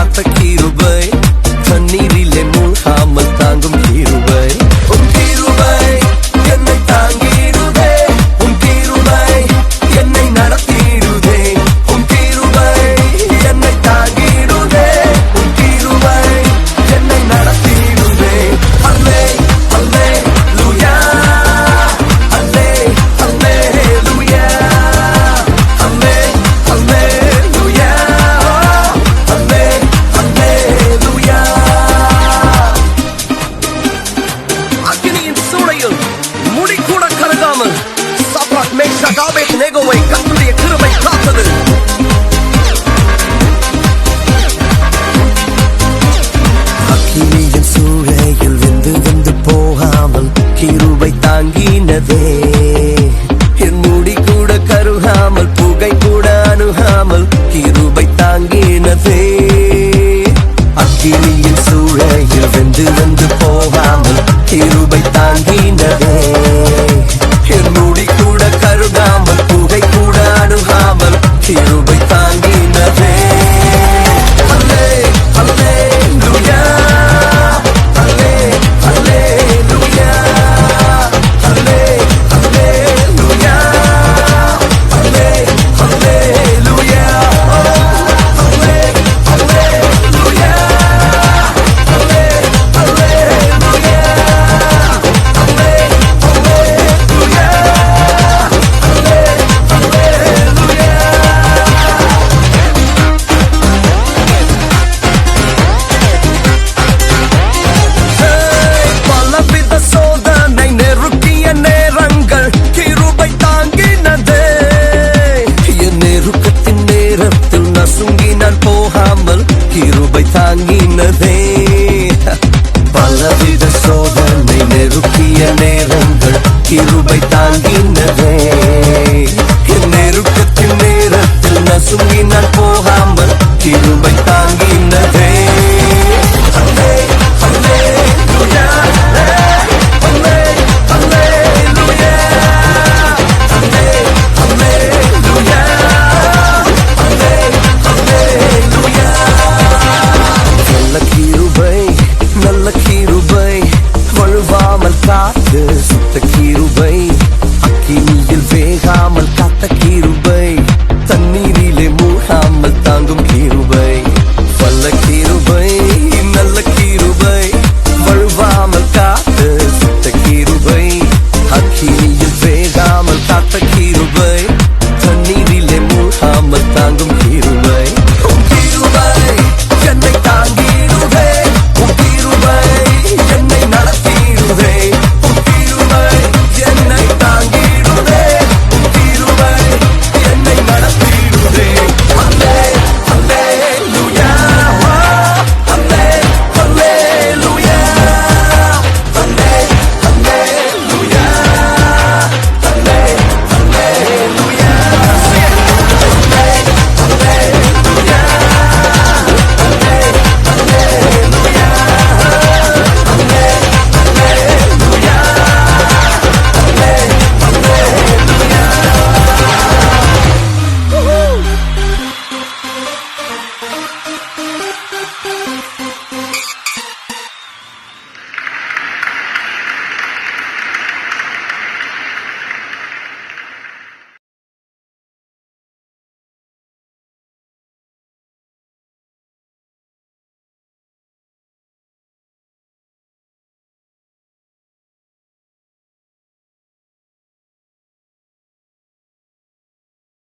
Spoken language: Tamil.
காத்த கிருபை, தண்ணீரிலே மூழ்காமல் தாங்கும் கிருபை. உன் கிருபை என்னை தாங்கிடுதே, உன் கிருபை என்னை நடத்திடுதே, உன் கிருபை என்னை தாங்கிடுதே, உன் கிருபை என்னை நடத்திடுதே. அல்லே அல்லேலூயா, அல்லே அல்லேலூயா, அல்லே அல்லேலூயா, அல்லே அல்லேலூயா. அக்கினியின் சூளையில் முடி கூட கருகாமல் சாப்பாட் மேஷாக் ஆபேத்நேகோவை கர்த்தருடைய கிருபை காத்தது. அக்கினியின் சூளையில் வெந்து வெந்து போகாமல் கிருபை தாங்கினதே, என் முடி கூட கருகாமல் புகை கூட அணுகாமல் கிருபை தாங்கினதே. அக்கினியின் சூளையில் வெந்து வெந்து போகாமல் கிருபை தாங்கினதே, என் முடி கூட கருகாமல் புகை கூட அணுகாமல் கிருபை தாங்கினதே. அல்லே அல்லேலூயா, அல்லே அல்லேலூயா, அல்லே அல்லேலூயா, அல்லே அல்லேலூயா, அல்லே அல்லேலூயா, அல்லே அல்லேலூயா, அல்லே அல்லேலூயா, அல்லே அல்லேலூயா. பலவித சோதனை நெருக்கிய நேரங்கள் கிருபை தாங்கினதே, என் நெருக்கத்தின் நேரத்தில் நசுங்கி நான் போகாமல் கிருபை தாங்கினதே. பலவித சோதனை நெருக்கிய நேரங்கள் கிருபை தாங்கினதே, என் நெருக்கத்தின் நேரத்தில் நசுங்கி நான் போகாமல் கிருபை தாங்கினதே.